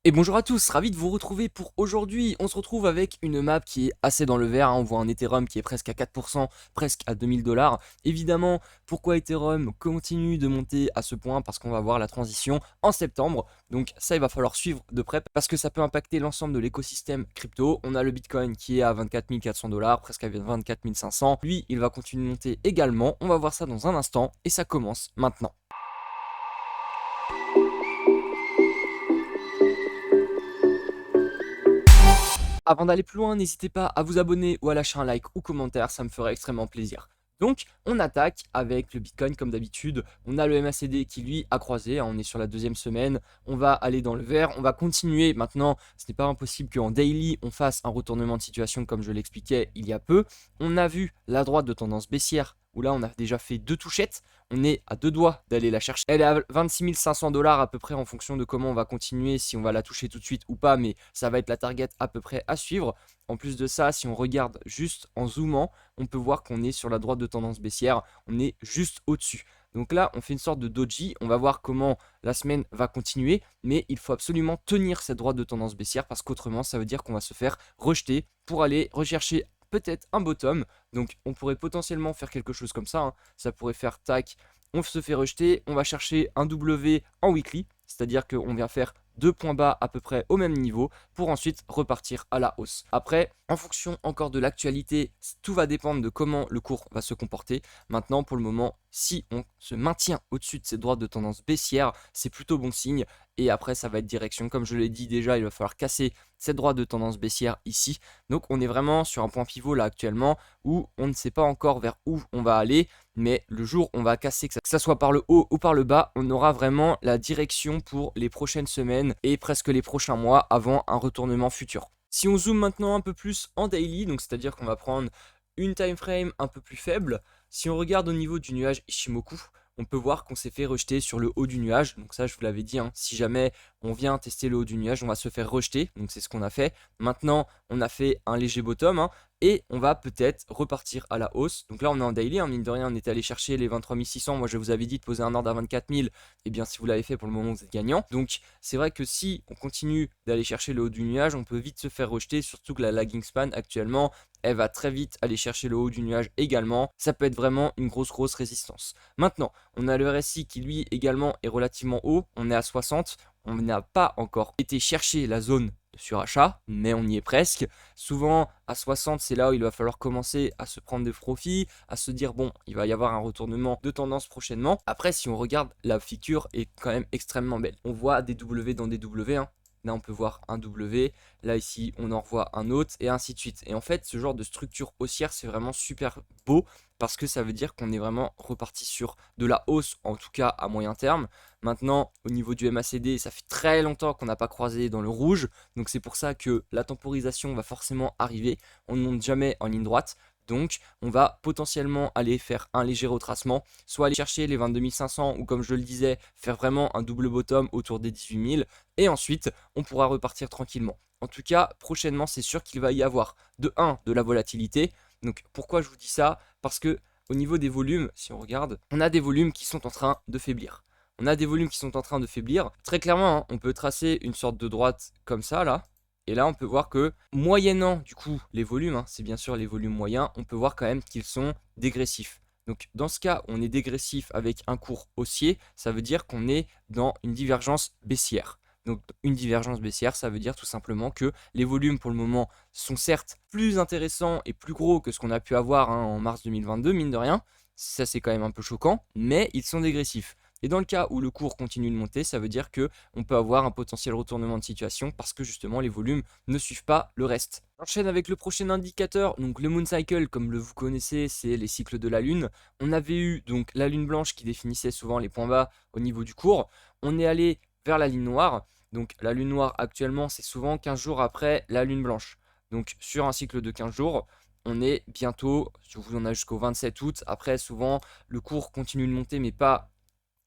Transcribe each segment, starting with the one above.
Et bonjour à tous, ravi de vous retrouver pour aujourd'hui. On se retrouve avec une map qui est assez dans le vert, hein. On voit un Ethereum qui est presque à 4%, presque à 2000 $. Évidemment, pourquoi Ethereum continue de monter à ce point? Parce qu'on va voir la transition en septembre. Donc ça, il va falloir suivre de près parce que ça peut impacter l'ensemble de l'écosystème crypto. On a le Bitcoin qui est à 24 400 $, presque à 24 500. Lui, il va continuer de monter également. On va voir ça dans un instant et ça commence maintenant. Avant d'aller plus loin, n'hésitez pas à vous abonner ou à lâcher un like ou commentaire, ça me ferait extrêmement plaisir. Donc, on attaque avec le Bitcoin comme d'habitude. On a le MACD qui lui a croisé, hein. On est sur la deuxième semaine. On va aller dans le vert, on va continuer. Maintenant, ce n'est pas impossible qu'en daily, on fasse un retournement de situation comme je l'expliquais il y a peu. On a vu la droite de tendance baissière où là on a déjà fait deux touchettes, on est à deux doigts d'aller la chercher. Elle est à 26 500 $ à peu près en fonction de comment on va continuer, si on va la toucher tout de suite ou pas, mais ça va être la target à peu près à suivre. En plus de ça, si on regarde juste en zoomant, on peut voir qu'on est sur la droite de tendance baissière, on est juste au-dessus. Donc là, on fait une sorte de doji, on va voir comment la semaine va continuer, mais il faut absolument tenir cette droite de tendance baissière parce qu'autrement, ça veut dire qu'on va se faire rejeter pour aller rechercher peut-être un bottom. Donc on pourrait potentiellement faire quelque chose comme ça, hein. Ça pourrait faire tac, on se fait rejeter, on va chercher un W en weekly, c'est-à-dire qu'on vient faire deux points bas à peu près au même niveau pour ensuite repartir à la hausse. Après, en fonction encore de l'actualité, tout va dépendre de comment le cours va se comporter. Maintenant, pour le moment, si on se maintient au-dessus de ces droites de tendance baissière, c'est plutôt bon signe. Et après, ça va être direction. Comme je l'ai dit déjà, il va falloir casser cette droite de tendance baissière ici. Donc, on est vraiment sur un point pivot là actuellement où on ne sait pas encore vers où on va aller. Mais le jour où on va casser, que ça soit par le haut ou par le bas, on aura vraiment la direction pour les prochaines semaines et presque les prochains mois avant un retournement futur. Si on zoome maintenant un peu plus en daily, donc c'est-à-dire qu'on va prendre une time frame un peu plus faible, si on regarde au niveau du nuage Ishimoku, on peut voir qu'on s'est fait rejeter sur le haut du nuage. Donc ça, je vous l'avais dit, hein, si jamais on vient tester le haut du nuage, on va se faire rejeter. Donc c'est ce qu'on a fait. Maintenant, on a fait un léger bottom, hein, et on va peut-être repartir à la hausse. Donc là, on est en daily, hein, mine de rien, on était allé chercher les 23 600. Moi, je vous avais dit de poser un ordre à 24 000. Et bien, si vous l'avez fait, pour le moment, vous êtes gagnant. Donc, c'est vrai que si on continue d'aller chercher le haut du nuage, on peut vite se faire rejeter, surtout que la lagging span, actuellement, elle va très vite aller chercher le haut du nuage également. Ça peut être vraiment une grosse résistance. Maintenant, on a le RSI qui, lui, également, est relativement haut. On est à 60. On n'a pas encore été chercher la zone de surachat, mais on y est presque. Souvent, à 60, c'est là où il va falloir commencer à se prendre des profits, à se dire, bon, il va y avoir un retournement de tendance prochainement. Après, si on regarde, la figure est quand même extrêmement belle. On voit des W dans des W, hein. Là, on peut voir un W. Là, ici, on en revoit un autre, et ainsi de suite. Et en fait, ce genre de structure haussière, c'est vraiment super beau parce que ça veut dire qu'on est vraiment reparti sur de la hausse, en tout cas à moyen terme. Maintenant, au niveau du MACD, ça fait très longtemps qu'on n'a pas croisé dans le rouge. Donc, c'est pour ça que la temporisation va forcément arriver. On ne monte jamais en ligne droite. Donc, on va potentiellement aller faire un léger retracement, soit aller chercher les 22 500 ou comme je le disais, faire vraiment un double bottom autour des 18 000. Et ensuite, on pourra repartir tranquillement. En tout cas, prochainement, c'est sûr qu'il va y avoir de la volatilité. Donc, pourquoi je vous dis ça? Parce que au niveau des volumes, si on regarde, on a des volumes qui sont en train de faiblir. On a des volumes qui sont en train de faiblir. Très clairement, hein, on peut tracer une sorte de droite comme ça, là. Et là, on peut voir que, moyennant du coup les volumes, hein, c'est bien sûr les volumes moyens, on peut voir quand même qu'ils sont dégressifs. Donc dans ce cas, on est dégressif avec un cours haussier, ça veut dire qu'on est dans une divergence baissière. Donc une divergence baissière, ça veut dire tout simplement que les volumes pour le moment sont certes plus intéressants et plus gros que ce qu'on a pu avoir, hein, en mars 2022, mine de rien. Ça, c'est quand même un peu choquant, mais ils sont dégressifs. Et dans le cas où le cours continue de monter, ça veut dire que on peut avoir un potentiel retournement de situation parce que justement les volumes ne suivent pas le reste. J'enchaîne avec le prochain indicateur, donc le Moon Cycle, comme vous connaissez, c'est les cycles de la Lune. On avait eu donc la Lune blanche qui définissait souvent les points bas au niveau du cours. On est allé vers la ligne noire. Donc la Lune noire actuellement, c'est souvent 15 jours après la Lune blanche. Donc sur un cycle de 15 jours, on est bientôt, on a jusqu'au 27 août. Après, souvent, le cours continue de monter, mais pas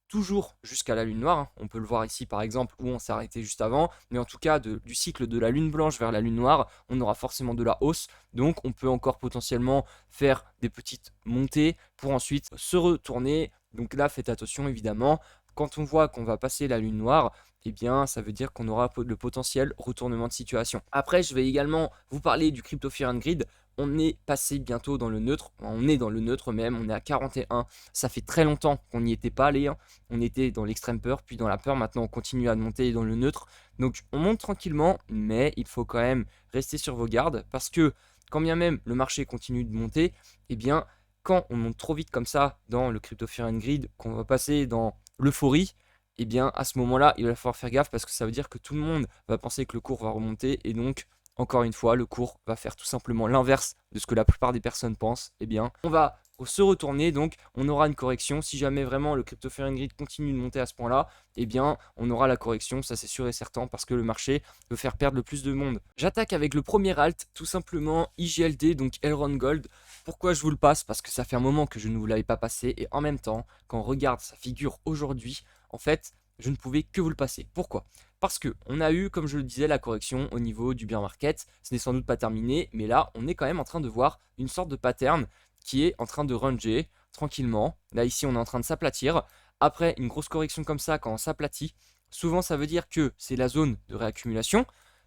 toujours jusqu'à la lune noire, hein. On peut le voir ici par exemple où on s'est arrêté juste avant, mais en tout cas du cycle de la lune blanche vers la lune noire, on aura forcément de la hausse, donc on peut encore potentiellement faire des petites montées pour ensuite se retourner. Donc là, faites attention évidemment, quand on voit qu'on va passer la lune noire, eh bien, ça veut dire qu'on aura le potentiel retournement de situation. Après, je vais également vous parler du Crypto Fear and Greed. On est passé bientôt dans le neutre, on est dans le neutre même, on est à 41. Ça fait très longtemps qu'on n'y était pas allé, hein. On était dans l'extrême peur, puis dans la peur, maintenant on continue à monter dans le neutre. Donc on monte tranquillement, mais il faut quand même rester sur vos gardes, parce que quand bien même le marché continue de monter, eh bien, quand on monte trop vite comme ça dans le Crypto Fear and Greed, qu'on va passer dans l'euphorie, eh bien, à ce moment-là, il va falloir faire gaffe parce que ça veut dire que tout le monde va penser que le cours va remonter et donc, encore une fois, le cours va faire tout simplement l'inverse de ce que la plupart des personnes pensent. Eh bien, on va se retourner, donc on aura une correction. Si jamais vraiment le Crypto Fear and Greed continue de monter à ce point-là, eh bien, on aura la correction, ça c'est sûr et certain, parce que le marché veut faire perdre le plus de monde. J'attaque avec le premier alt, tout simplement IGLD, donc Elrond Gold. Pourquoi je vous le passe? Parce que ça fait un moment que je ne vous l'avais pas passé, et en même temps, quand on regarde sa figure aujourd'hui, en fait, je ne pouvais que vous le passer. Pourquoi? Parce que on a eu, comme je le disais, la correction au niveau du bear market. Ce n'est sans doute pas terminé, mais là, on est quand même en train de voir une sorte de pattern qui est en train de ranger tranquillement. Là, ici, on est en train de s'aplatir. Après une grosse correction comme ça, quand on s'aplatit, souvent, ça veut dire que c'est la zone de réaccumulation.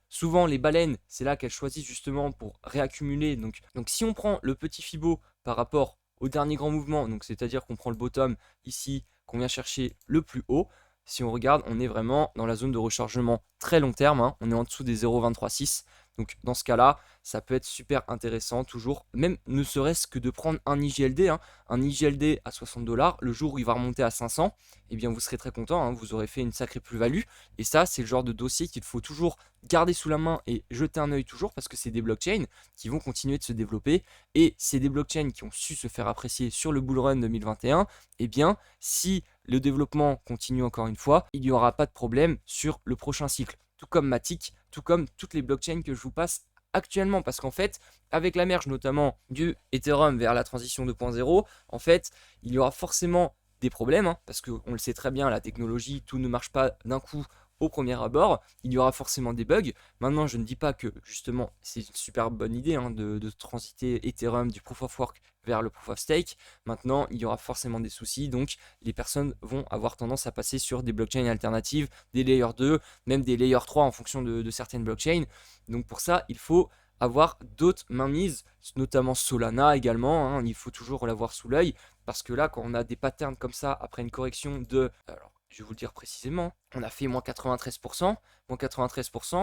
Souvent, les baleines, c'est là qu'elles choisissent justement pour réaccumuler. Donc, si on prend le petit Fibo par rapport au dernier grand mouvement, donc c'est-à-dire qu'on prend le bottom ici, qu'on vient chercher le plus haut, si on regarde, on est vraiment dans la zone de rechargement très long terme, hein. On est en dessous des 0,236. Donc dans ce cas-là, ça peut être super intéressant toujours, même ne serait-ce que de prendre un IGLD, hein. Un IGLD à 60 $, le jour où il va remonter à 500, eh bien vous serez très content, hein, vous aurez fait une sacrée plus-value. Et ça, c'est le genre de dossier qu'il faut toujours garder sous la main et jeter un œil toujours, parce que c'est des blockchains qui vont continuer de se développer. Et c'est des blockchains qui ont su se faire apprécier sur le bull run 2021. Eh bien, si le développement continue encore une fois, il n'y aura pas de problème sur le prochain cycle. Tout comme Matic, tout comme toutes les blockchains que je vous passe actuellement. Parce qu'en fait, avec la merge notamment du Ethereum vers la transition 2.0, en fait, il y aura forcément des problèmes, hein, parce qu'on le sait très bien, la technologie, tout ne marche pas d'un coup au premier abord, il y aura forcément des bugs. Maintenant, je ne dis pas que justement c'est une super bonne idée, hein, de transiter Ethereum du Proof of Work vers le Proof of Stake. Maintenant, il y aura forcément des soucis, donc les personnes vont avoir tendance à passer sur des blockchains alternatives, des Layer 2, même des Layer 3 en fonction de certaines blockchains. Donc pour ça, il faut avoir d'autres mainmises, notamment Solana également, hein, il faut toujours l'avoir sous l'œil, parce que là, quand on a des patterns comme ça, après une correction de... Alors, je vais vous le dire précisément, on a fait moins 93%,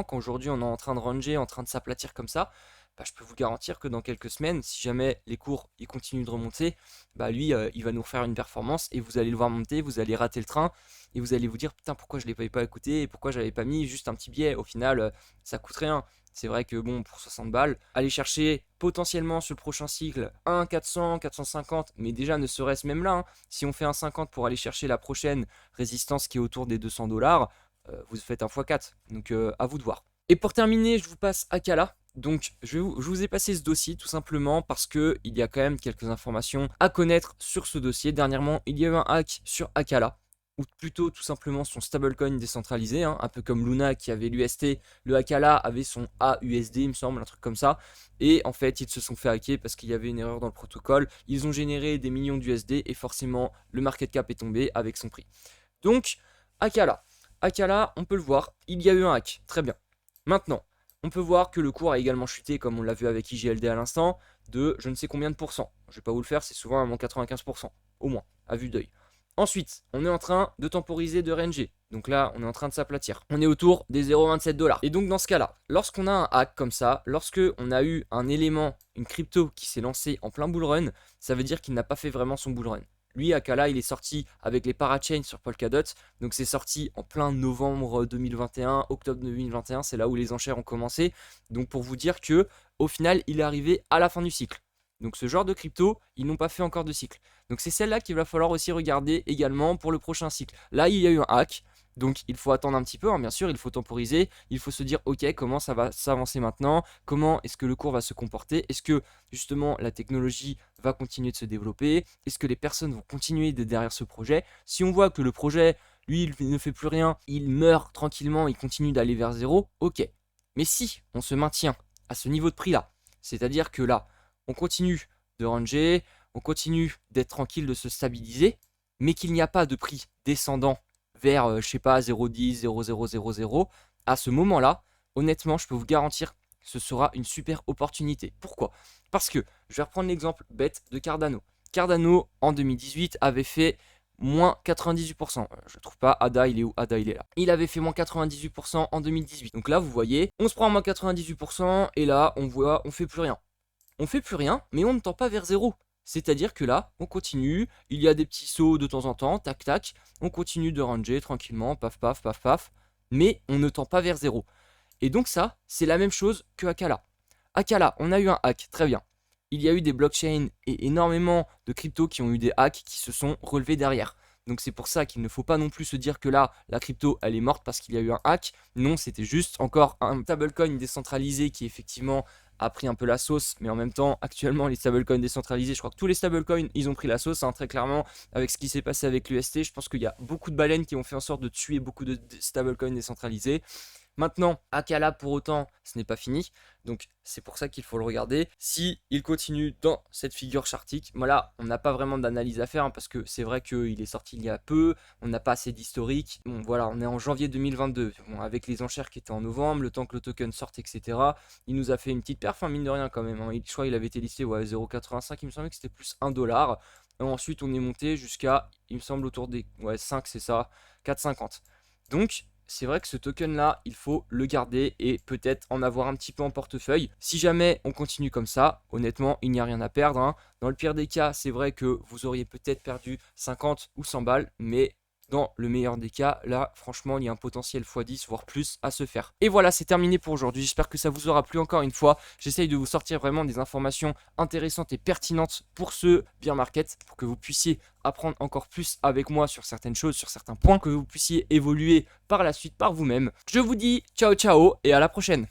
quand aujourd'hui on est en train de ranger, en train de s'aplatir comme ça, bah, je peux vous garantir que dans quelques semaines, si jamais les cours ils continuent de remonter, bah lui il va nous refaire une performance et vous allez le voir monter, vous allez rater le train et vous allez vous dire putain pourquoi je ne l'ai pas écouté et pourquoi j'avais pas mis juste un petit billet. Au final ça coûte rien. C'est vrai que bon, pour 60 balles, aller chercher potentiellement sur le prochain cycle un 400, 450, mais déjà ne serait-ce même là, hein, si on fait un 50 pour aller chercher la prochaine résistance qui est autour des 200 $, vous faites un x4. Donc à vous de voir. Et pour terminer, je vous passe Akala. Donc je vous ai passé ce dossier tout simplement parce que il y a quand même quelques informations à connaître sur ce dossier. Dernièrement, il y a eu un hack sur Akala, ou plutôt tout simplement son stablecoin décentralisé, hein, un peu comme Luna qui avait l'UST, le Akala avait son AUSD il me semble, un truc comme ça, et en fait ils se sont fait hacker parce qu'il y avait une erreur dans le protocole, ils ont généré des millions d'USD et forcément le market cap est tombé avec son prix. Donc Akala, on peut le voir, il y a eu un hack, très bien. Maintenant, on peut voir que le cours a également chuté, comme on l'a vu avec IGLD à l'instant, de je ne sais combien de pourcents. Je ne vais pas vous le faire, c'est souvent à moins 95%, au moins, à vue d'œil. Ensuite, on est en train de temporiser de ranger. Donc là, on est en train de s'aplatir. On est autour des 0,27 $. Et donc dans ce cas-là, lorsqu'on a un hack comme ça, lorsque on a eu un élément, une crypto qui s'est lancée en plein bull run, ça veut dire qu'il n'a pas fait vraiment son bull run. Lui, Akala, il est sorti avec les parachains sur Polkadot. Donc c'est sorti en plein novembre 2021, octobre 2021, c'est là où les enchères ont commencé. Donc pour vous dire que au final, il est arrivé à la fin du cycle. Donc ce genre de crypto, ils n'ont pas fait encore de cycle. Donc c'est celle-là qu'il va falloir aussi regarder également pour le prochain cycle. Là, il y a eu un hack. Donc il faut attendre un petit peu, hein, bien sûr, il faut temporiser, il faut se dire ok, comment ça va s'avancer maintenant, comment est-ce que le cours va se comporter, est-ce que justement la technologie va continuer de se développer, est-ce que les personnes vont continuer d'être derrière ce projet. Si on voit que le projet, lui, il ne fait plus rien, il meurt tranquillement, il continue d'aller vers zéro, ok. Mais si on se maintient à ce niveau de prix là, c'est-à-dire que là, on continue de ranger, on continue d'être tranquille, de se stabiliser, mais qu'il n'y a pas de prix descendant vers, je sais pas, 0,10, 0,000, à ce moment-là, honnêtement, je peux vous garantir que ce sera une super opportunité. Pourquoi? Parce que, je vais reprendre l'exemple bête de Cardano. Cardano, en 2018, avait fait moins 98%. Je trouve pas, Ada, il est où? Ada, il est là. Il avait fait moins 98% en 2018. Donc là, vous voyez, on se prend moins 98%, et là, on voit, on fait plus rien. On fait plus rien, mais on ne tend pas vers zéro. C'est-à-dire que là, on continue, il y a des petits sauts de temps en temps, tac tac, on continue de ranger tranquillement, paf paf paf paf, mais on ne tend pas vers zéro. Et donc ça, c'est la même chose que Akala. Akala, on a eu un hack, très bien. Il y a eu des blockchains et énormément de cryptos qui ont eu des hacks qui se sont relevés derrière. Donc c'est pour ça qu'il ne faut pas non plus se dire que là, la crypto, elle est morte parce qu'il y a eu un hack. Non, c'était juste encore un stablecoin décentralisé qui effectivement a pris un peu la sauce. Mais en même temps, actuellement, les stablecoins décentralisés, je crois que tous les stablecoins, ils ont pris la sauce, hein, très clairement, avec ce qui s'est passé avec l'UST. Je pense qu'il y a beaucoup de baleines qui ont fait en sorte de tuer beaucoup de stablecoins décentralisés. Maintenant, Akala, pour autant, ce n'est pas fini. Donc, c'est pour ça qu'il faut le regarder. Si il continue dans cette figure chartique, voilà, on n'a pas vraiment d'analyse à faire, hein, parce que c'est vrai qu'il est sorti il y a peu, on n'a pas assez d'historique. Bon, voilà, on est en janvier 2022. Bon, avec les enchères qui étaient en novembre, le temps que le token sorte, etc., il nous a fait une petite perf, hein, mine de rien quand même, hein. Je crois qu'il avait été listé, ouais, 0,85, il me semblait que c'était plus 1 $. Et ensuite, on est monté jusqu'à, il me semble, autour des 5, c'est ça, 4,50. Donc, c'est vrai que ce token là, il faut le garder et peut-être en avoir un petit peu en portefeuille. Si jamais on continue comme ça, honnêtement, il n'y a rien à perdre, hein. Dans le pire des cas, c'est vrai que vous auriez peut-être perdu 50 ou 100 balles, mais dans le meilleur des cas, là, franchement, il y a un potentiel x10, voire plus à se faire. Et voilà, c'est terminé pour aujourd'hui. J'espère que ça vous aura plu encore une fois. J'essaye de vous sortir vraiment des informations intéressantes et pertinentes pour ce bear market, pour que vous puissiez apprendre encore plus avec moi sur certaines choses, sur certains points, que vous puissiez évoluer par la suite par vous-même. Je vous dis ciao ciao et à la prochaine.